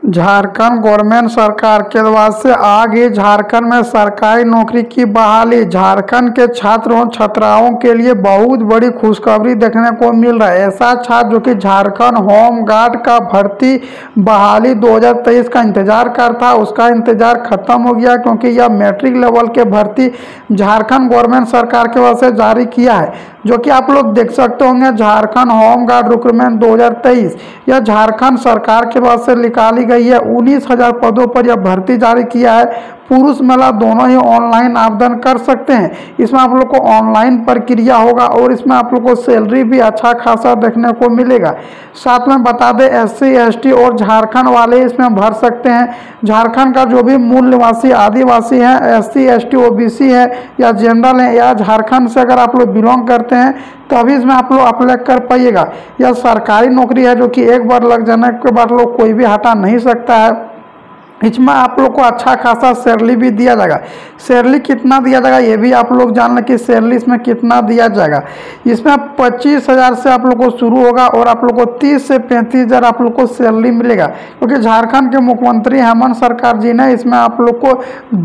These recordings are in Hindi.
झारखंड गवर्नमेंट सरकार के द्वारा से आगे झारखंड में सरकारी नौकरी की बहाली। झारखंड के छात्रों छात्राओं के लिए बहुत बड़ी खुशखबरी देखने को मिल रहा है। ऐसा छात्र जो कि झारखंड होम गार्ड का भर्ती बहाली 2023 का इंतजार करता है, उसका इंतजार खत्म हो गया, क्योंकि यह मैट्रिक लेवल के भर्ती झारखंड गवर्नमेंट सरकार के वजह से जारी किया है, जो कि आप लोग देख सकते होंगे। झारखंड होम गार्ड रिक्रूटमेंट 2023 यह झारखंड सरकार के वजह से निकाली गई है। 19,000 पदों पर यह भर्ती जारी किया है। पुरुष महिला दोनों ही ऑनलाइन आवेदन कर सकते हैं। इसमें आप लोग को ऑनलाइन प्रक्रिया होगा और इसमें आप लोग को सैलरी भी अच्छा खासा देखने को मिलेगा। साथ में बता दें SC ST और झारखंड वाले इसमें भर सकते हैं। झारखंड का जो भी मूल निवासी आदिवासी हैं, SC ST OBC है या जनरल है या झारखंड से अगर आप लोग बिलोंग करते हैं तभी इसमें आप लोग अप्लाई कर पाइएगा। यह सरकारी नौकरी है जो कि एक बार लग जाने के बाद लोग कोई भी हटा नहीं सकता है। इसमें आप लोग को अच्छा खासा सैलरी भी दिया जाएगा। सैलरी कितना दिया जाएगा ये भी आप लोग जान लें कि सैलरी इसमें कितना दिया जाएगा। इसमें 25,000 से आप लोग को शुरू होगा और आप लोग को 30 से 35,000 आप लोग को सैलरी मिलेगा, क्योंकि झारखंड के मुख्यमंत्री हेमंत सरकार जी ने इसमें आप लोग को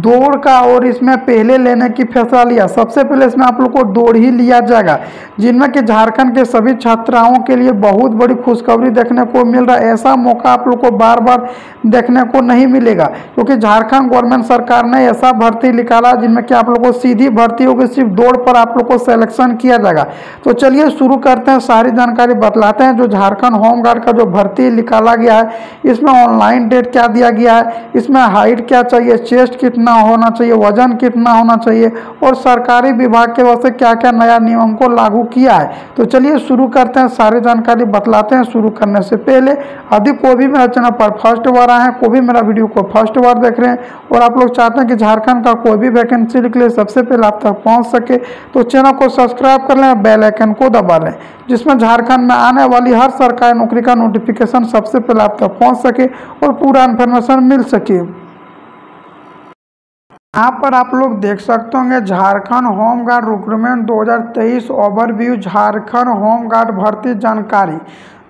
दौड़ का और इसमें पहले लेने की फैसला लिया। सबसे पहले इसमें आप लोग को दौड़ ही लिया जाएगा, जिनमें कि झारखंड के सभी छात्राओं के लिए बहुत बड़ी खुशखबरी देखने को मिल रहा है। ऐसा मौका आप लोग को बार बार देखने को नहीं मिलेगा, क्योंकि झारखंड गवर्नमेंट सरकार ने ऐसा भर्ती निकाला जिनमें कि आप लोग को सीधी भर्ती होगी, सिर्फ दौड़ पर आप लोग को सिलेक्शन किया जाएगा। तो चलिए शुरू करते हैं, सारी जानकारी बतलाते हैं। जो झारखंड होम गार्ड का जो भर्ती निकाला गया है, इसमें ऑनलाइन डेट क्या दिया गया है, इसमें हाइट क्या चाहिए, चेस्ट कितना होना चाहिए, वजन कितना होना चाहिए और सरकारी विभाग के वजह से क्या क्या नया नियम को लागू किया है। तो चलिए शुरू करते हैं, सारी जानकारी बतलाते हैं। शुरू करने से पहले यदि कोई भी मेरा चैनल पर फर्स्ट बार आए हैं, कोई भी मेरा वीडियो को फर्स्ट बार देख रहे हैं और आप लोग चाहते हैं कि झारखंड का कोई भी वैकेंसी निकले सबसे पहले आप तक पहुंच सके, तो चैनल को सब्सक्राइब कर लें, बेल आइकन को दबा लें, जिसमें झारखंड में आने वाली हर सरकारी नौकरी का नोटिफिकेशन सबसे पहले आप तक पहुंच सके और पूरा इन्फॉर्मेशन मिल सके। यहाँ पर आप लोग देख सकते होंगे Jharkhand home guard recruitment 2023 overview, Jharkhand home guard भर्ती जानकारी,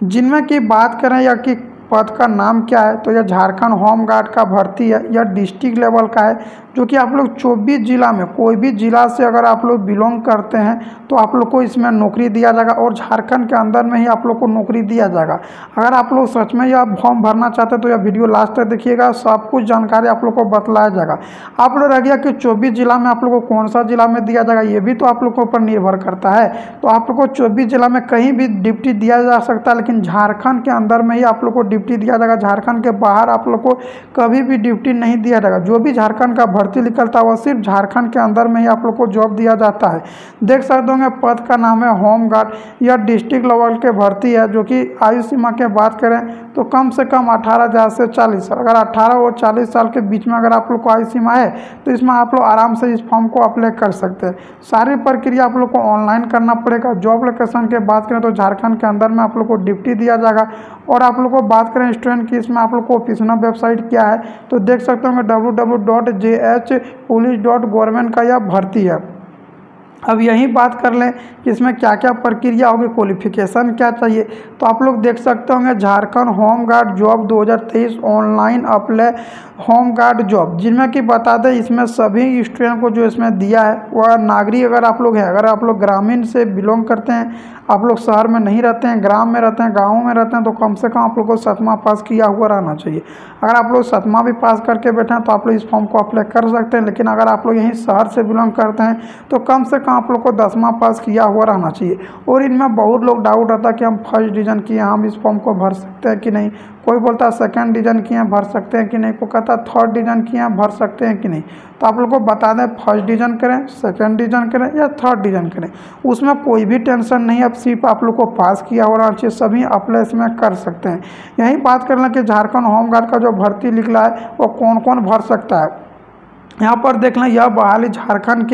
जिनमें की बात करें या कि पद का नाम क्या है, तो यह झारखंड होम गार्ड का भर्ती है। यह डिस्ट्रिक्ट लेवल का है, जो कि आप लोग 24 जिला में कोई भी जिला से अगर आप लोग बिलोंग करते हैं तो आप लोग को इसमें नौकरी दिया जाएगा और झारखंड के अंदर में ही आप लोग को नौकरी दिया जाएगा। अगर आप लोग सच में यह फॉर्म भरना चाहते हैं तो यह वीडियो लास्ट तक देखिएगा, सब कुछ जानकारी आप लोग को बतलाया जाएगा। आप लोग रह गया कि 24 जिला में आप लोग को कौन सा जिला में दिया जाएगा, ये भी तो आप लोग के ऊपर निर्भर करता है। तो आप लोग को 24 जिला में कहीं भी ड्यूटी दिया जा सकता है, लेकिन झारखंड के अंदर में ही आप लोग को ड्यूटी दिया जाएगा। झारखंड के बाहर आप लोग को कभी भी ड्यूटी नहीं दिया जाएगा। जो भी झारखंड का भर्ती निकलता है वह सिर्फ झारखंड के अंदर में ही आप लोग को जॉब दिया जाता है। देख सकते होंगे पद का नाम है होम गार्ड। यह डिस्ट्रिक्ट लेवल के भर्ती है, जो कि आयु सीमा की बात करें तो कम से कम 18,000 से 40 साल, अगर 18 और 40 साल के बीच में अगर आप लोग को आयु सीमा है तो इसमें आप लोग आराम से इस फॉर्म को अप्लाई कर सकते हैं। सारी प्रक्रिया आप लोग को ऑनलाइन करना पड़ेगा। जॉब लोकेशन की बात करें तो झारखंड के अंदर में आप लोग को ड्यूटी दिया जाएगा। और आप लोग को बात करें स्टूडेंट की, इसमें आप लोग को ऑफिशियल वेबसाइट क्या है तो देख सकते होंगे www.jhpolice.government का यह भर्ती है। अब यही बात कर लें कि इसमें क्या क्या प्रक्रिया होगी, क्वालिफिकेशन क्या चाहिए, तो आप लोग देख सकते होंगे Jharkhand home guard job 2023 online apply home guard job, जिनमें कि बता दें इसमें सभी स्टूडेंट को जो इसमें दिया है वह नागरिक अगर आप लोग हैं, अगर आप लोग ग्रामीण से बिलोंग करते हैं, आप लोग शहर में नहीं रहते हैं, ग्राम में रहते हैं, गाँव में रहते हैं, तो कम से कम आप लोग को 7वां पास किया हुआ रहना चाहिए। अगर आप लोग 7वां भी पास करके बैठे हैं तो आप लोग इस फॉर्म को अप्लाई कर सकते हैं। लेकिन अगर आप लोग यहीं शहर से बिलोंग करते हैं तो कम से कम आप लोग को 10वां पास किया हुआ रहना चाहिए। और इनमें बहुत लोग डाउट आता है कि हम फर्स्ट डिवीजन किए हम इस फॉर्म को भर सकते हैं कि नहीं, कोई बोलता है सेकंड डिवीजन किए हैं भर सकते हैं कि नहीं, कोई कहता है थर्ड डिवीजन किए हैं भर सकते हैं कि नहीं। तो आप लोग को बता दें फर्स्ट डिवीजन करें, सेकंड डिवीजन करें या थर्ड डिवीजन करें, उसमें कोई भी टेंशन नहीं है। अब सिर्फ आप लोग को पास किया हो रहना चाहिए, सभी अप्लाई इसमें कर सकते हैं। यही बात कर लें कि झारखंड होम गार्ड का जो भर्ती निकला है वो कौन कौन भर सकता है। यहाँ पर देख लें, यह बहाली झारखंड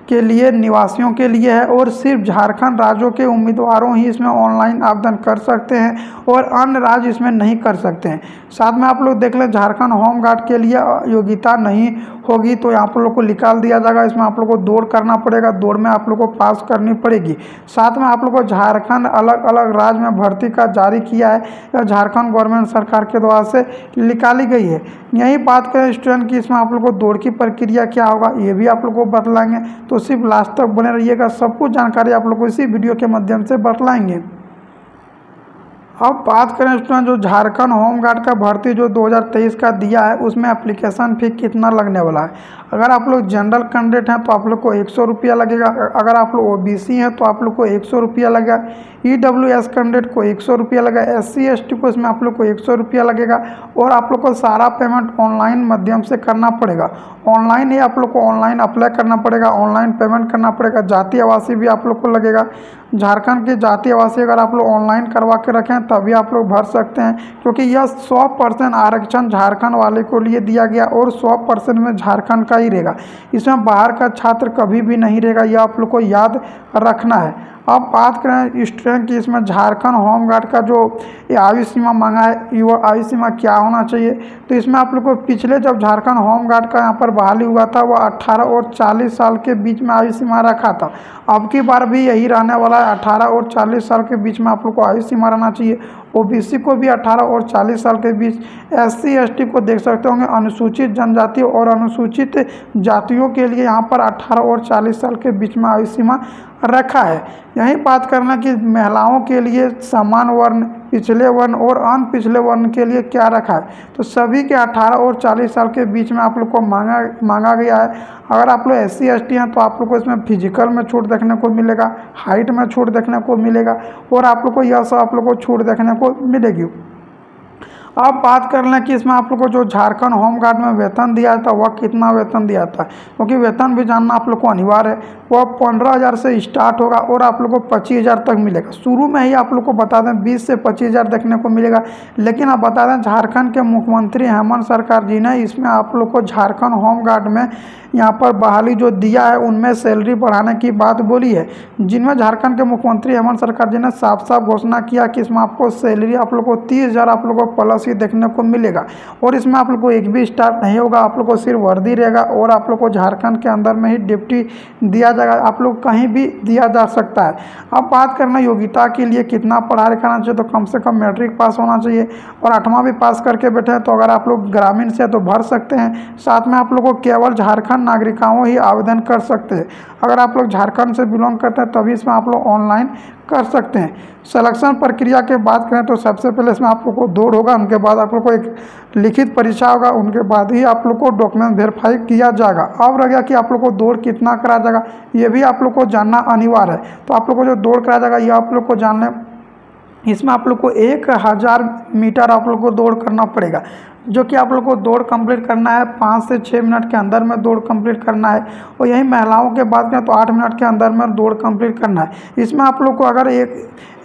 के लिए निवासियों के लिए है और सिर्फ झारखंड राज्यों के उम्मीदवारों ही इसमें ऑनलाइन आवेदन कर सकते हैं और अन्य राज्य इसमें नहीं कर सकते हैं। साथ में आप लोग देख लें, झारखंड होम गार्ड के लिए योग्यता नहीं होगी तो यहाँ पर लोग को निकाल दिया जाएगा। इसमें आप लोग को दौड़ करना पड़ेगा, दौड़ में आप लोग को पास करनी पड़ेगी। साथ में आप लोग को झारखंड अलग अलग राज्य में भर्ती का जारी किया है, यह झारखंड गवर्नमेंट सरकार के द्वारा से निकाली गई है। यही बात करें स्टूडेंट की, इसमें आप लोग को दौड़ की प्रक्रिया क्या होगा ये भी आप लोग को बतलाएंगे, तो सिर्फ लास्ट तक बने रहिएगा। सब कुछ जानकारी आप लोग को इसी वीडियो के माध्यम से बतलाएंगे। अब बात करें स्टूडेंट, जो झारखंड होम गार्ड का भर्ती जो 2023 का दिया है उसमें एप्लीकेशन फ़ी कितना लगने वाला है। अगर आप लोग जनरल कैंडिडेट हैं तो आप लोग को 100 रुपया लगेगा। अगर आप लोग OBC हैं तो आप लोग को 100 रुपया लगेगा। EWS कैंडिडेट को 100 रुपया लगेगा। SC ST को इसमें आप लोग को 100 रुपया लगेगा और आप लोग को सारा पेमेंट ऑनलाइन माध्यम से करना पड़ेगा। ऑनलाइन ही आप लोग को ऑनलाइन अप्लाई करना पड़ेगा, ऑनलाइन पेमेंट करना पड़ेगा। जाति आवासीय भी आप लोग को लगेगा। झारखंड की जाति आवासीय अगर आप लोग ऑनलाइन करवा के रखें तभी आप लोग भर सकते हैं, क्योंकि यह 100% आरक्षण झारखंड वाले को लिए दिया गया और 100% में झारखंड का ही रहेगा। इसमें बाहर का छात्र कभी भी नहीं रहेगा, यह आप लोग को याद रखना है। अब बात करें स्टूडेंट की, इसमें झारखंड होम गार्ड का जो आयु सीमा मांगा है वो आयु सीमा क्या होना चाहिए, तो इसमें आप लोग को पिछले जब झारखंड होम गार्ड का यहाँ पर बहाली हुआ था वो 18 और 40 साल के बीच में आयु सीमा रखा था। अब की बार भी यही रहने वाला है, 18 और 40 साल के बीच में आप लोग को आयु सीमा रहना चाहिए। OBC को भी 18 और 40 साल के बीच, SC ST को देख सकते होंगे अनुसूचित जनजाति और अनुसूचित जातियों के लिए यहाँ पर 18 और 40 साल के बीच में आयु सीमा रखा है। यही बात करना कि महिलाओं के लिए समान वर्ण, पिछले वर्ण और अन पिछले वर्ण के लिए क्या रखा है, तो सभी के 18 और 40 साल के बीच में आप लोग को मांगा गया है। अगर आप लोग SC ST हैं तो आप लोग को इसमें फिजिकल में छूट देखने को मिलेगा, हाइट में छूट देखने को मिलेगा और आप लोग को यह सब आप लोग को छूट देखने को मिलेगी। अब बात कर लें कि इसमें आप लोग को जो झारखंड होम गार्ड में वेतन दिया था वह कितना वेतन दिया था, क्योंकि वेतन भी जानना आप लोग को अनिवार्य है। वह 15,000 से स्टार्ट होगा और आप लोग को 25,000 तक मिलेगा। शुरू में ही आप लोग को बता दें 20 से 25,000 देखने को मिलेगा, लेकिन आप बता दें झारखंड के मुख्यमंत्री हेमंत सरकार जी ने इसमें आप लोग को झारखंड होम गार्ड में यहाँ पर बहाली जो दिया है उनमें सैलरी बढ़ाने की बात बोली है, जिनमें झारखंड के मुख्यमंत्री हेमंत सरकार जी ने साफ साफ घोषणा किया कि इसमें आपको सैलरी आप लोग को 30,000 आप लोग को प्लस ही देखने को मिलेगा। और इसमें आप लोग को एक भी स्टाफ नहीं होगा, आप लोग को सिर्फ वर्दी रहेगा और आप लोग को झारखंड के अंदर में ही ड्यूटी दिया जाएगा, आप लोग कहीं भी दिया जा सकता है। अब बात करना योग्यता के लिए कितना पढ़ा लिखा होना चाहिए, तो कम से कम मैट्रिक पास होना चाहिए और 8वां भी पास करके बैठे हैं, तो अगर आप लोग ग्रामीण से तो भर सकते हैं। साथ में आप लोग को केवल झारखंड नागरिकों ही आवेदन कर सकते हैं। अगर आप लोग झारखंड से बिलोंग करते हैं तभी इसमें आप लोग ऑनलाइन कर सकते हैं। सिलेक्शन प्रक्रिया के बात करें तो सबसे पहले इसमें आप लोग को दौड़ होगा, उनके बाद आप लोग को एक लिखित परीक्षा होगा, उनके बाद ही आप लोग को डॉक्यूमेंट वेरीफाई किया जाएगा। अब रह गया कि आप लोग को दौड़ कितना कराया जाएगा, ये भी आप लोग को जानना अनिवार्य है। तो आप लोग को जो दौड़ कराया जाएगा ये आप लोग को जानने, इसमें आप लोग को 1000 मीटर आप लोग को दौड़ करना पड़ेगा, जो कि आप लोग को दौड़ कंप्लीट करना है 5 से 6 मिनट के अंदर में दौड़ कंप्लीट करना है। और यही महिलाओं के बात करें तो 8 मिनट के अंदर में दौड़ कंप्लीट करना है। इसमें आप लोग को अगर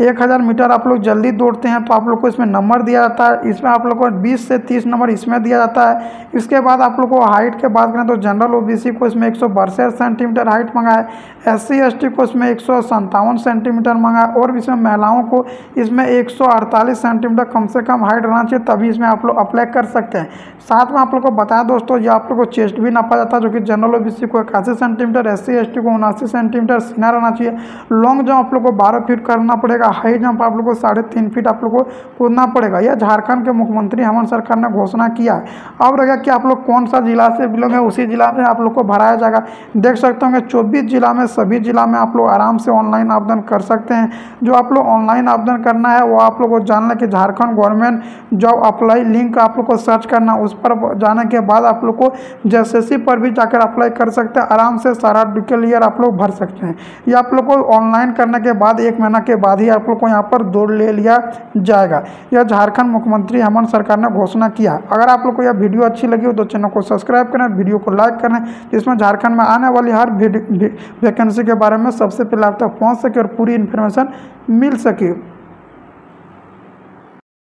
1000 मीटर आप लोग जल्दी दौड़ते हैं तो आप लोग को इसमें नंबर दिया जाता है। इसमें आप लोग को 20 से 30 नंबर इसमें दिया जाता है। इसके बाद आप लोग को हाइट के बात करें तो जनरल OBC को इसमें 162 सेंटीमीटर हाइट मांगा है, SC ST को इसमें 157 सेंटीमीटर मांगा है और इसमें महिलाओं को इसमें 148 सेंटीमीटर कम से कम हाइट रहना चाहिए, तभी इसमें आप लोग अप्लाई कर सकते हैं। साथ में आप लोग को बताया दोस्तों, ये आप लोग को चेस्ट भी नापा जाता है, जो कि जनरल OBC को 81 सेंटीमीटर, SC ST को 79 सेंटीमीटर सीना रहना चाहिए। लॉन्ग जंप आप लोग को 12 फीट करना पड़ेगा, हाई जंप आप लोग को 3.5 फीट आप लोग को कूदना पड़ेगा। यह झारखंड के मुख्यमंत्री हेमंत सरकार ने घोषणा किया है। अब रहेगा कि आप लोग कौन सा जिला से बिलोंग है, उसी जिला में आप लोग को भराया जाएगा। देख सकते होंगे 24 जिला में, सभी जिला में आप लोग आराम से ऑनलाइन आवेदन कर सकते हैं। जो आप लोग ऑनलाइन आवेदन करना है वो आप लोग को जानना कि Jharkhand government job apply link आप लोग को सर्च करना, उस पर जाने के बाद आप लोग को JSSC पर भी जाकर अप्लाई कर सकते हैं। आराम से सारा डिटेल आप लोग भर सकते हैं। ये आप लोग को ऑनलाइन करने के बाद 1 महीना के बाद ही आप लोग को यहाँ पर दौड़ ले लिया जाएगा। यह झारखंड मुख्यमंत्री हेमंत सरकार ने घोषणा किया। अगर आप लोग को यह वीडियो अच्छी लगी हो तो चैनल को सब्सक्राइब करें, वीडियो को लाइक करें, जिसमें झारखंड में आने वाली हर वैकेंसी के बारे में सबसे पहले आप तक पहुँच सके और पूरी इन्फॉर्मेशन मिल सके।